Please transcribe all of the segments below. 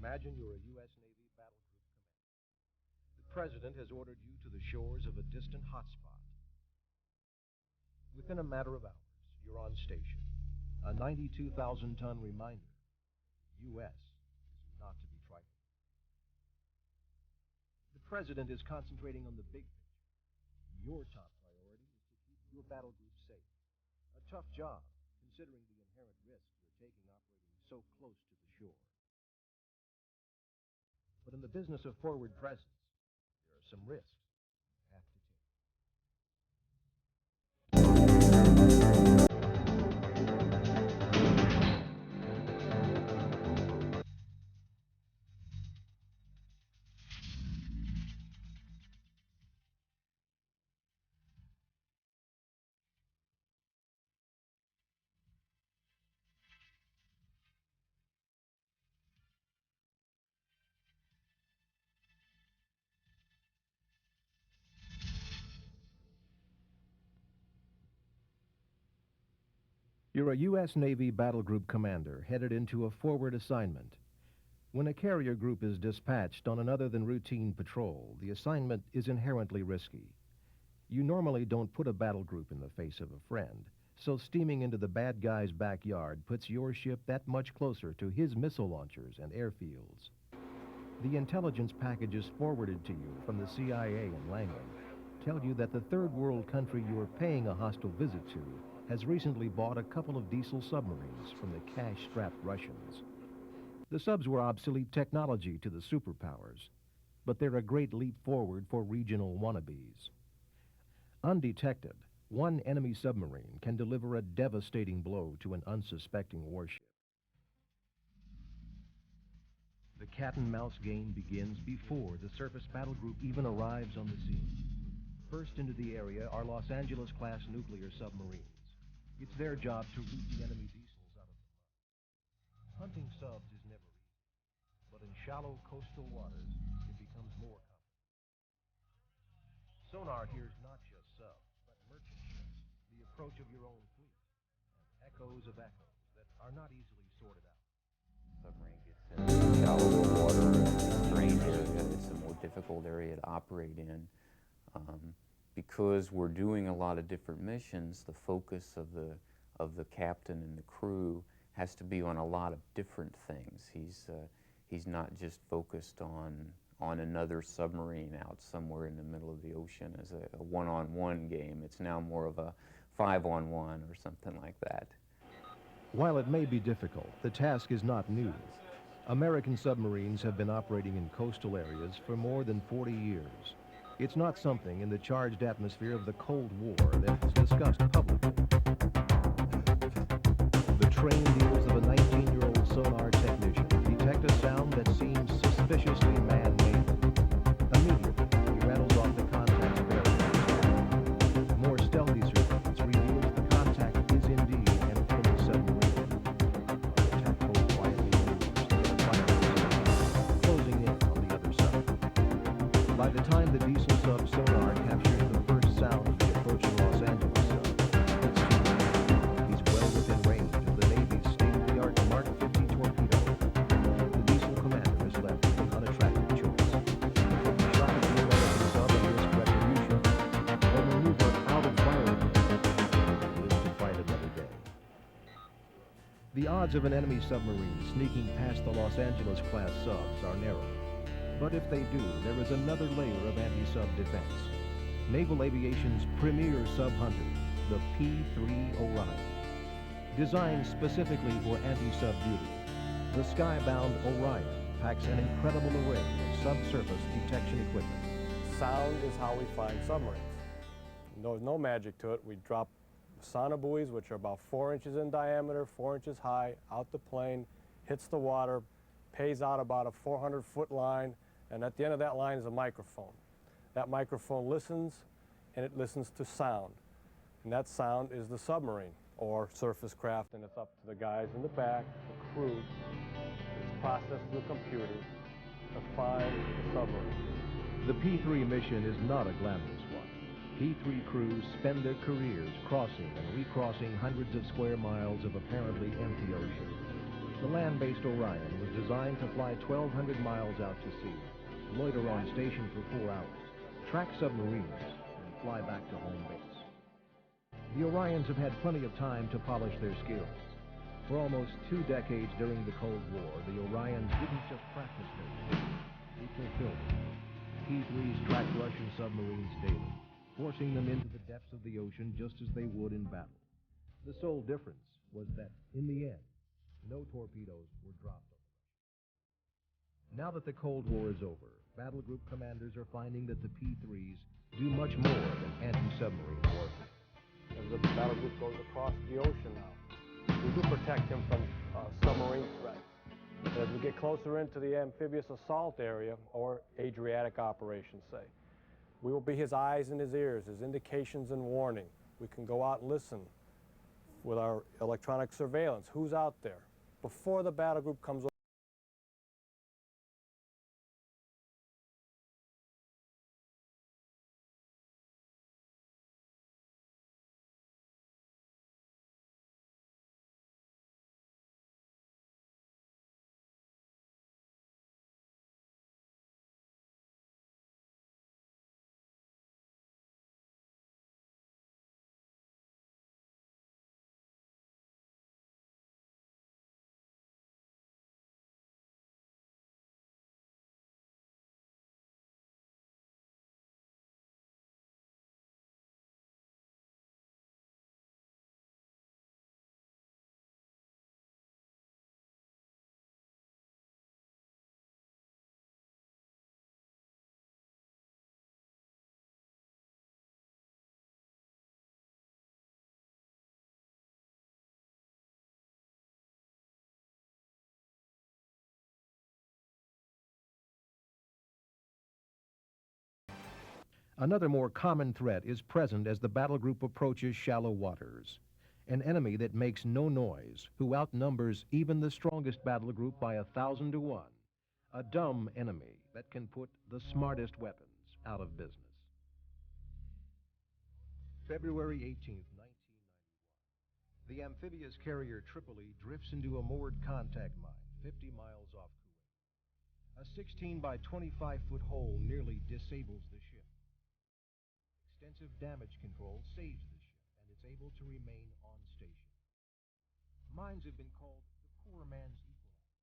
Imagine you're a U.S. Navy battle group commander. The President has ordered you to the shores of a distant hotspot. Within a matter of hours, you're on station. A 92,000-ton reminder. U.S. is not to be trifled. The President is concentrating on the big picture. Your top priority is to keep your battle group safe. A tough job, considering the inherent risks you're taking operating so close to the shore. But in the business of forward presence, there are some risks you have to take. You're a U.S. Navy battle group commander headed into a forward assignment. When a carrier group is dispatched on an other than routine patrol, the assignment is inherently risky. You normally don't put a battle group in the face of a friend, so steaming into the bad guy's backyard puts your ship that much closer to his missile launchers and airfields. The intelligence packages forwarded to you from the CIA in Langley tell you that the third world country you are paying a hostile visit to has recently bought a couple of diesel submarines from the cash-strapped Russians. The subs were obsolete technology to the superpowers, but they're a great leap forward for regional wannabes. Undetected, one enemy submarine can deliver a devastating blow to an unsuspecting warship. The cat-and-mouse game begins before the surface battle group even arrives on the scene. First into the area are Los Angeles-class nuclear submarines. It's their job to root the enemy diesels out of the mud. Hunting subs is never easy, but in shallow coastal waters, it becomes more complicated. Sonar hears not just subs, but merchant ships, the approach of your own fleet, and echoes of echoes that are not easily sorted out. Submarine gets in shallower water, range area. It's a more difficult area to operate in. Because we're doing a lot of different missions, the focus of the captain and the crew has to be on a lot of different things. He's not just focused on another submarine out somewhere in the middle of the ocean as a one-on-one game. It's now more of a 5-on-1 or something like that. While it may be difficult, the task is not new. American submarines have been operating in coastal areas for more than 40 years. It's not something in the charged atmosphere of the Cold War that was discussed publicly. The trained ears of a 19-year-old sonar technician detect a sound that seems suspiciously man-made. Immediately, he rattles off the contact's bearings. More stealthy surveillance reveals the contact is indeed an enemy submarine. The tactful quietly moves to the fire, closing in on the other side. By the time the diesel sub sonar captures the first sound of the approaching Los Angeles sub, it's too late. He's well within range of the Navy's state-of-the-art Mark 50 torpedo. The diesel commander is left with an unattractive choice. He shot at the American sub and risk retribution, or maneuver out of fire and live to fight another day. The odds of an enemy submarine sneaking past the Los Angeles-class subs are narrow. But if they do, there is another layer of anti-sub defense. Naval Aviation's premier sub-hunter, the P-3 Orion. Designed specifically for anti-sub duty, the skybound Orion packs an incredible array of subsurface detection equipment. Sound is how we find submarines. There's no magic to it. We drop sonobuoys, which are about 4 inches in diameter, 4 inches high, out the plane, hits the water, pays out about a 400-foot line, and at the end of that line is a microphone. That microphone listens, and it listens to sound. And that sound is the submarine, or surface craft, and it's up to the guys in the back, the crew, it's processed through computers to find the submarine. The P-3 mission is not a glamorous one. P-3 crews spend their careers crossing and recrossing hundreds of square miles of apparently empty ocean. The land-based Orion was designed to fly 1,200 miles out to sea, loiter on station for 4 hours, track submarines, and fly back to home base. The Orions have had plenty of time to polish their skills. For almost 2 decades during the Cold War, the Orions didn't just practice their skills, they fulfilled it. P-3s tracked Russian submarines daily, forcing them into the depths of the ocean just as they would in battle. The sole difference was that, in the end, no torpedoes were dropped on them. Now that the Cold War is over, battle group commanders are finding that the P-3s do much more than anti-submarine warfare. As the battle group goes across the ocean now, we do protect him from submarine threats. As we get closer into the amphibious assault area, or Adriatic operations, say, we will be his eyes and his ears, his indications and warning. We can go out and listen with our electronic surveillance. Who's out there? Before the battle group comes over. Another more common threat is present as the battle group approaches shallow waters. An enemy that makes no noise, who outnumbers even the strongest battle group by 1,000 to 1. A dumb enemy that can put the smartest weapons out of business. February 18th, 1991. The amphibious carrier Tripoli drifts into a moored contact mine 50 miles off Kuwait. A 16 by 25-foot hole nearly disables the ship. Extensive damage control saves the ship, and it's able to remain on station. Mines have been called the poor man's equalizer.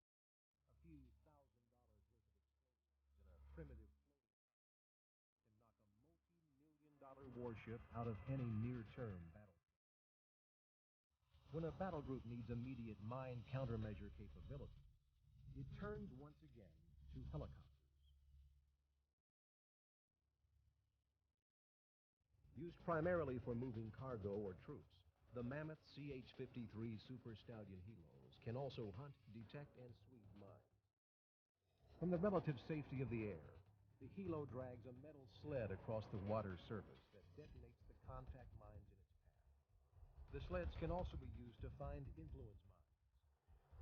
A few $1,000 worth of explosives in a primitive floating can knock a multi-million-dollar warship out of any near-term battle. When a battle group needs immediate mine countermeasure capability, it turns once again to helicopters. Used primarily for moving cargo or troops, the mammoth CH-53 Super Stallion Helos can also hunt, detect, and sweep mines. From the relative safety of the air, the Helo drags a metal sled across the water surface that detonates the contact mines in its path. The sleds can also be used to find influence mines.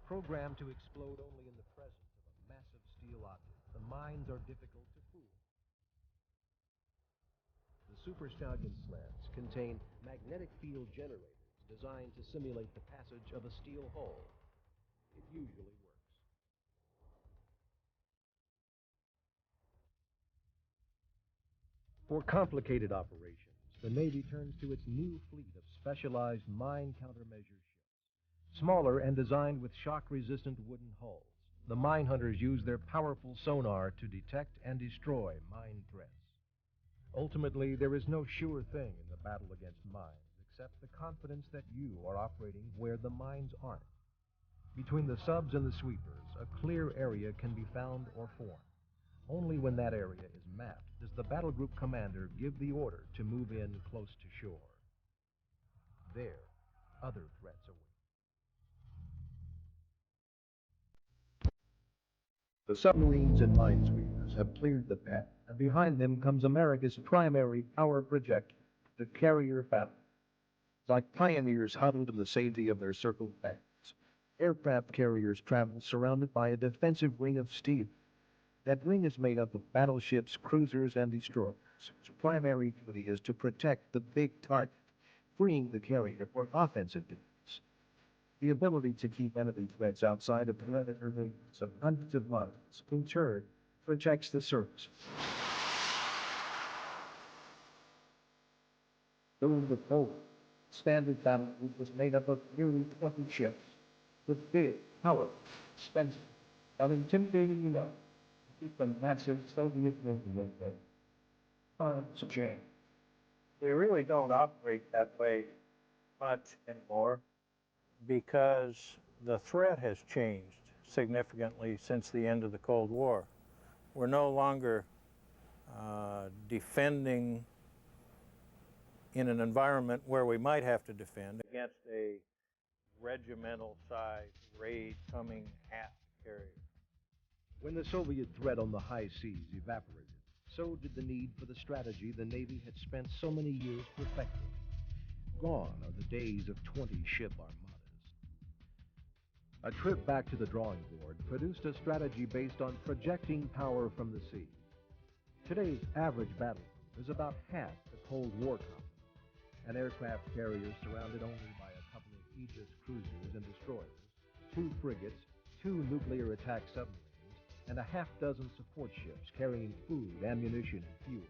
Programmed to explode only in the presence of a massive steel object, the mines are difficult to fool. The Super Stallion sleds contain magnetic field generators designed to simulate the passage of a steel hull. It usually works. For complicated operations, the Navy turns to its new fleet of specialized mine countermeasure ships. Smaller and designed with shock-resistant wooden hulls, the mine hunters use their powerful sonar to detect and destroy mine threats. Ultimately, there is no sure thing in the battle against mines except the confidence that you are operating where the mines aren't. Between the subs and the sweepers, a clear area can be found or formed. Only when that area is mapped does the battle group commander give the order to move in close to shore. There, other threats await. The submarines and minesweepers have cleared the path, and behind them comes America's primary power projector, the carrier Valor. Like pioneers huddled in the safety of their circled banks, aircraft carriers travel surrounded by a defensive ring of steel. That ring is made up of battleships, cruisers, and destroyers, whose primary duty is to protect the big target, freeing the carrier for offensive duties. The ability to keep enemy threats outside of perimeter limits of hundreds of miles, in turn, protects the surface. During the Cold War, standard battle group was made up of nearly 20 ships, with big, powerful, expensive, and intimidating enough to keep a massive Soviet Navy at bay. It's a shame. They really don't operate that way much anymore because the threat has changed significantly since the end of the Cold War. We're no longer defending in an environment where we might have to defend against a regimental-sized raid coming at the carrier. When the Soviet threat on the high seas evaporated, so did the need for the strategy the Navy had spent so many years perfecting. Gone are the days of 20-ship armadas. A trip back to the drawing board produced a strategy based on projecting power from the sea. Today's average battle is about half the Cold War complement, an aircraft carrier surrounded only by a couple of Aegis cruisers and destroyers, 2 frigates, 2 nuclear attack submarines, and a half-dozen support ships carrying food, ammunition, and fuel.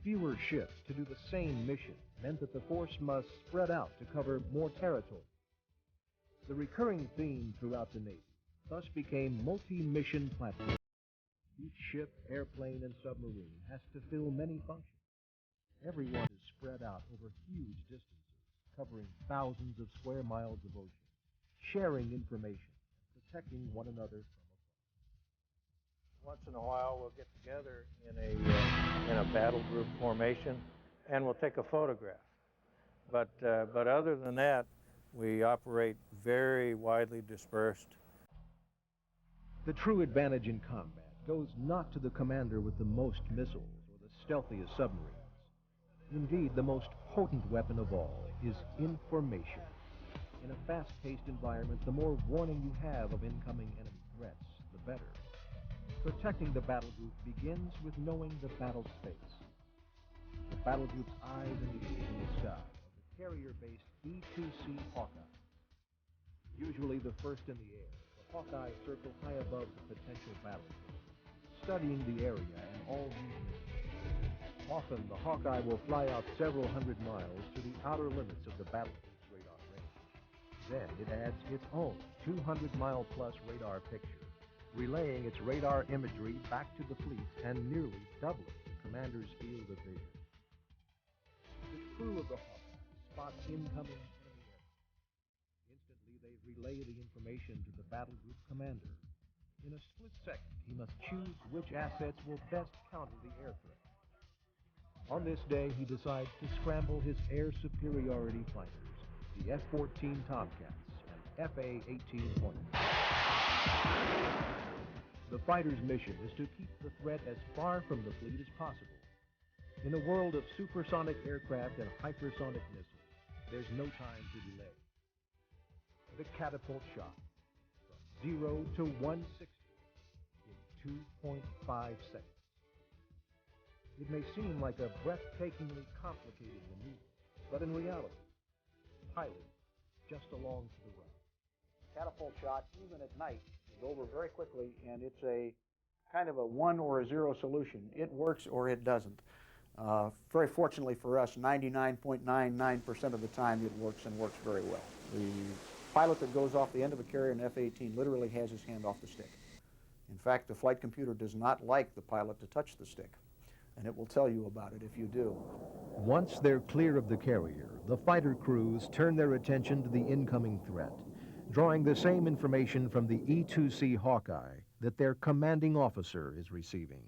Fewer ships to do the same mission meant that the force must spread out to cover more territory. The recurring theme throughout the Navy thus became multi-mission platforms. Each ship, airplane, and submarine has to fill many functions. Everyone is spread out over huge distances, covering thousands of square miles of ocean, sharing information, protecting one another from afar. Once in a while, we'll get together in a battle group formation, and we'll take a photograph. But other than that, we operate very widely dispersed. The true advantage in combat goes not to the commander with the most missiles or the stealthiest submarines. Indeed, the most potent weapon of all is information. In a fast-paced environment, the more warning you have of incoming enemy threats, the better. Protecting the battle group begins with knowing the battle space. The battle group's eyes and ears in the sky are the carrier-based E-2C Hawkeye. Usually the first in the air, the Hawkeye circle high above the potential battlefield, studying the area and all movements. Often, the Hawkeye will fly out several hundred miles to the outer limits of the battle group's radar range. Then it adds its own 200-mile-plus radar picture, relaying its radar imagery back to the fleet and nearly doubling the commander's field of vision. The crew of the Hawkeye spots incoming enemy aircraft. Instantly, they relay the information to the battle group commander. In a split second, he must choose which assets will best counter the air threat. On this day, he decides to scramble his air superiority fighters, the F-14 Tomcats and FA-18 Hornets. The fighter's mission is to keep the threat as far from the fleet as possible. In a world of supersonic aircraft and hypersonic missiles, there's no time to delay. The catapult shot from 0 to 160 in 2.5 seconds. It may seem like a breathtakingly complicated maneuver, but in reality, the pilot is just along for the ride. Catapult shot, even at night, is over very quickly, and it's a kind of a 1 or a 0 solution. It works or it doesn't. Very fortunately for us, 99.99% of the time it works and works very well. The pilot that goes off the end of a carrier in F-18 literally has his hand off the stick. In fact, the flight computer does not like the pilot to touch the stick, and it will tell you about it if you do. Once they're clear of the carrier, the fighter crews turn their attention to the incoming threat, drawing the same information from the E-2C Hawkeye that their commanding officer is receiving.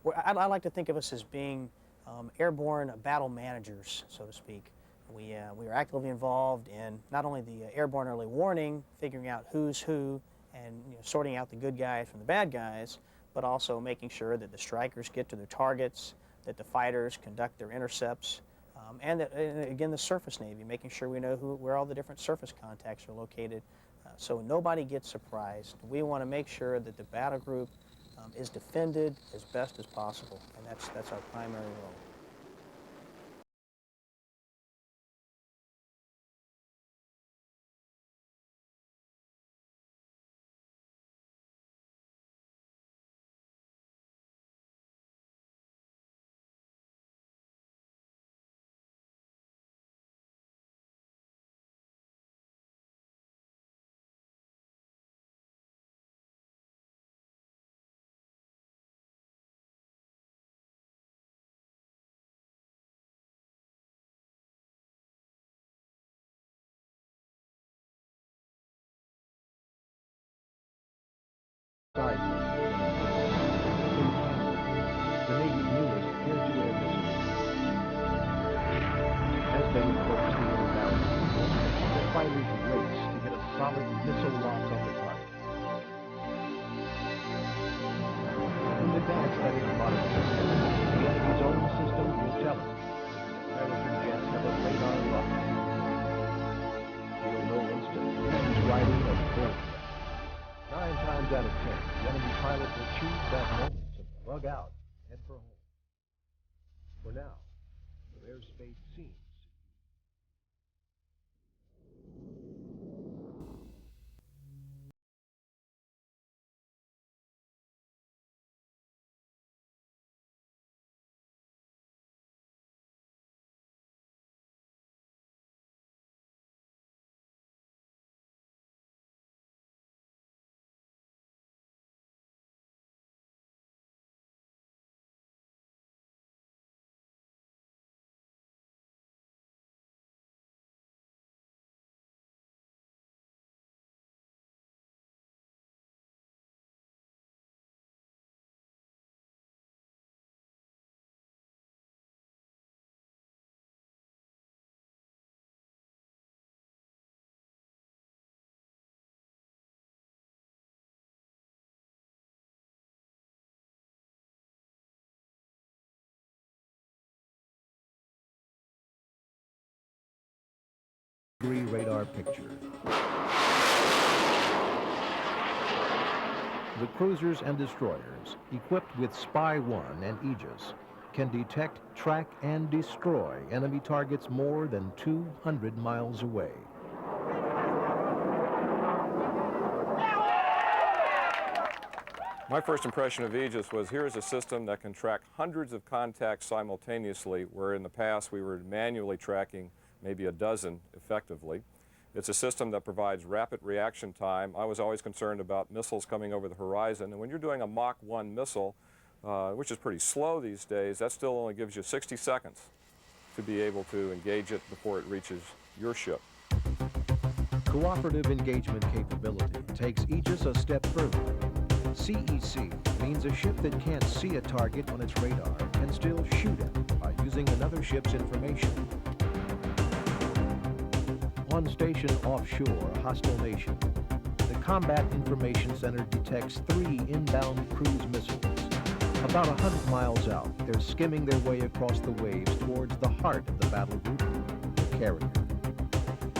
Well, I like to think of us as being airborne battle managers, so to speak. We are actively involved in not only the airborne early warning, figuring out who's who, and sorting out the good guys from the bad guys, but also making sure that the strikers get to their targets, that the fighters conduct their intercepts, and that, again, the surface Navy, making sure we know where all the different surface contacts are located, so nobody gets surprised. We want to make sure that the battle group is defended as best as possible, and that's our primary role. side note, the Navy's newest air-to-air missile. As they approach the inbound signal, the fighters race to get a solid missile lock on the target. In the advance that is modern system, the enemy's own system will tell it. American jets have a radar lock. You'll know instantly who's riding a bull. 9 times out of 10, the enemy pilot will choose that moment to bug out and head for home. For now, their airspace seems radar picture. The cruisers and destroyers, equipped with Spy-1 and Aegis, can detect, track, and destroy enemy targets more than 200 miles away. My first impression of Aegis was here's a system that can track hundreds of contacts simultaneously, where in the past we were manually tracking maybe a dozen effectively. It's a system that provides rapid reaction time. I was always concerned about missiles coming over the horizon, and when you're doing a Mach 1 missile, which is pretty slow these days, that still only gives you 60 seconds to be able to engage it before it reaches your ship. Cooperative engagement capability takes Aegis a step further. CEC means a ship that can't see a target on its radar can still shoot it by using another ship's information. On station offshore a hostile nation, the Combat Information Center detects 3 inbound cruise missiles. About 100 miles out, they're skimming their way across the waves towards the heart of the battle group, the carrier.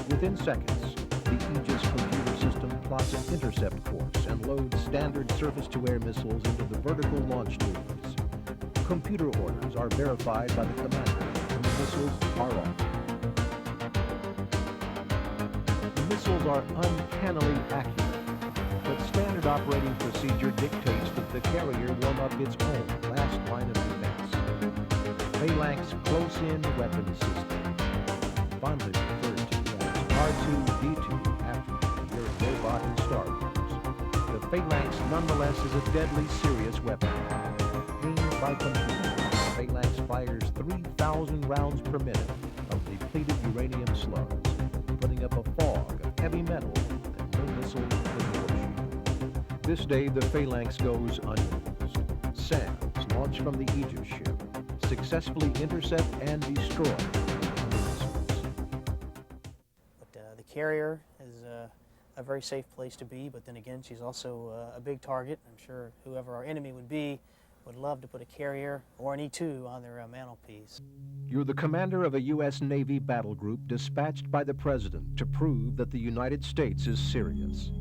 Within seconds, the Aegis computer system plots an intercept course and loads standard surface-to-air missiles into the vertical launch tubes. Computer orders are verified by the commander, and the missiles are off. The missiles are uncannily accurate, but standard operating procedure dictates that the carrier warm up its own last line of defense. Phalanx close-in weapon system, fondly referred to as R2-D2 after the robot in Star Wars. The Phalanx nonetheless is a deadly serious weapon. Aimed by computer, the Phalanx fires 3,000 rounds per minute of depleted uranium slugs, putting up a fog of heavy metal that no missile can negotiate. This day, the Phalanx goes unused. SAMs, launched from the Aegis ship, successfully intercept and destroy enemy missiles. But the carrier is a very safe place to be, but then again, she's also a big target. I'm sure whoever our enemy would be would love to put a carrier or an E-2 on their mantelpiece. You're the commander of a U.S. Navy battle group dispatched by the President to prove that the United States is serious.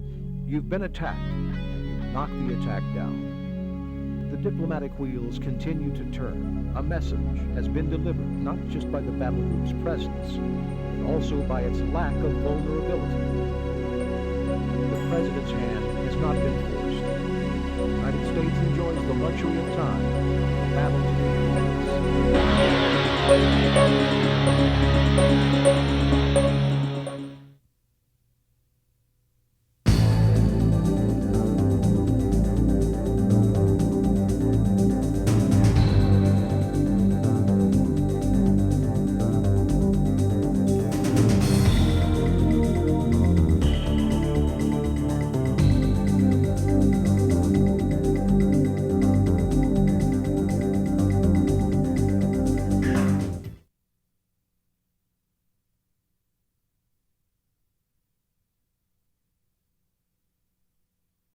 You've been attacked, and you've knocked the attack down. The diplomatic wheels continue to turn. A message has been delivered not just by the battle group's presence, but also by its lack of vulnerability. The President's hand has not been forced. The United States enjoys the luxury of time. The battle to be won.